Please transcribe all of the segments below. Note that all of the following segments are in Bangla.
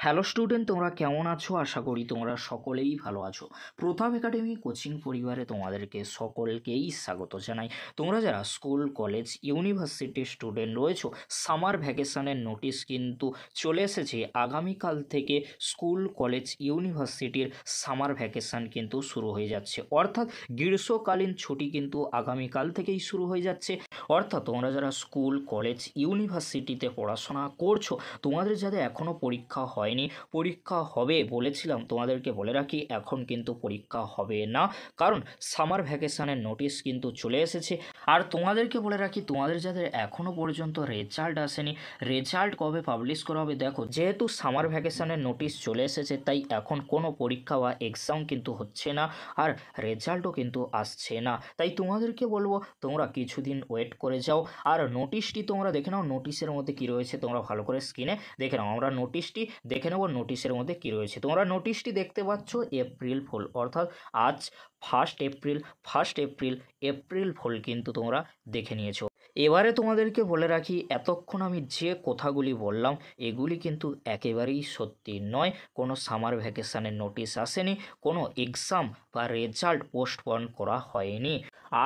হ্যালো স্টুডেন্ট, তোমরা কেমন আছো? আশা করি তোমরা সকলেই ভালো আছো। প্রতাপ একাডেমি কোচিং পরিবারে তোমাদেরকে সকলকেই স্বাগত জানাই। তোমরা যারা স্কুল, কলেজ, ইউনিভার্সিটির স্টুডেন্ট রয়েছো, সামার ভ্যাকেশনের নোটিশ কিন্তু চলে এসেছে। আগামীকাল থেকে স্কুল, কলেজ, ইউনিভার্সিটির সামার ভ্যাকেশন কিন্তু শুরু হয়ে যাচ্ছে। অর্থাৎ গ্রীষ্মকালীন ছুটি কিন্তু আগামীকাল থেকেই শুরু হয়ে যাচ্ছে। অর্থাৎ তোমরা যারা স্কুল, কলেজ, ইউনিভার্সিটিতে পড়াশোনা করছো, তোমাদের যাদের এখনও পরীক্ষা হয়নি, পরীক্ষা হবে বলেছিলাম, তোমাদেরকে বলে রাখি এখন কিন্তু পরীক্ষা হবে না, কারণ সামার ভ্যাকেশনের নোটিশ কিন্তু চলে এসেছে। আর তোমাদেরকে বলে রাখি, তোমাদের যাদের এখনও পর্যন্ত রেজাল্ট আসেনি, রেজাল্ট কবে পাবলিশ করা হবে দেখো, যেহেতু সামার ভ্যাকেশনের নোটিশ চলে এসেছে তাই এখন কোনো পরীক্ষা বা এক্সাম কিন্তু হচ্ছে না, আর রেজাল্টও কিন্তু আসছে না। তাই তোমাদেরকে বলবো তোমরা কিছুদিন ওয়েট করে যাও। আর নোটিশটি তোমরা দেখে নাও, নোটিশের মধ্যে কী রয়েছে তোমরা ভালো করে স্ক্রিনে দেখে নাও। আমরা নোটিশটি দেখে নেব, নোটিশের মধ্যে কী রয়েছে। তোমরা নোটিশটি দেখতে পাচ্ছ এপ্রিল ফুল, অর্থাৎ আজ ফার্স্ট এপ্রিল, এপ্রিল ফুল কিন্তু তোমরা দেখে নিয়েছো। এবারে তোমাদেরকে বলে রাখি, এতক্ষণ আমি যে কথাগুলি বললাম এগুলি কিন্তু একেবারেই সত্যি নয়। কোনো সামার ভ্যাকেশনের নোটিশ আসেনি, কোনো এক্সাম বা রেজাল্ট পোস্টপোন করা হয়নি।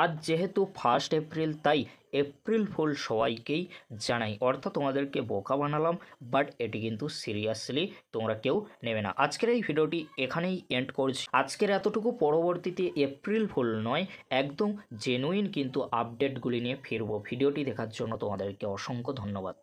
আজ যেহেতু ফার্স্ট এপ্রিল তাই এপ্রিল ফুল সবাইকেই জানাই, অর্থাৎ তোমাদেরকে বোকা বানালাম, বাট এটি কিন্তু সিরিয়াসলি তোমরা কেউ নেবে না। আজকের এই ভিডিওটি এখানেই এন্ড করছি। আজকের এতটুকু, পরবর্তীতে এপ্রিল ফুল নয়, একদম জেনুইন কিন্তু আপডেটগুলি নিয়ে ফিরবো। ভিডিওটি দেখার জন্য তোমাদেরকে অসংখ্য ধন্যবাদ।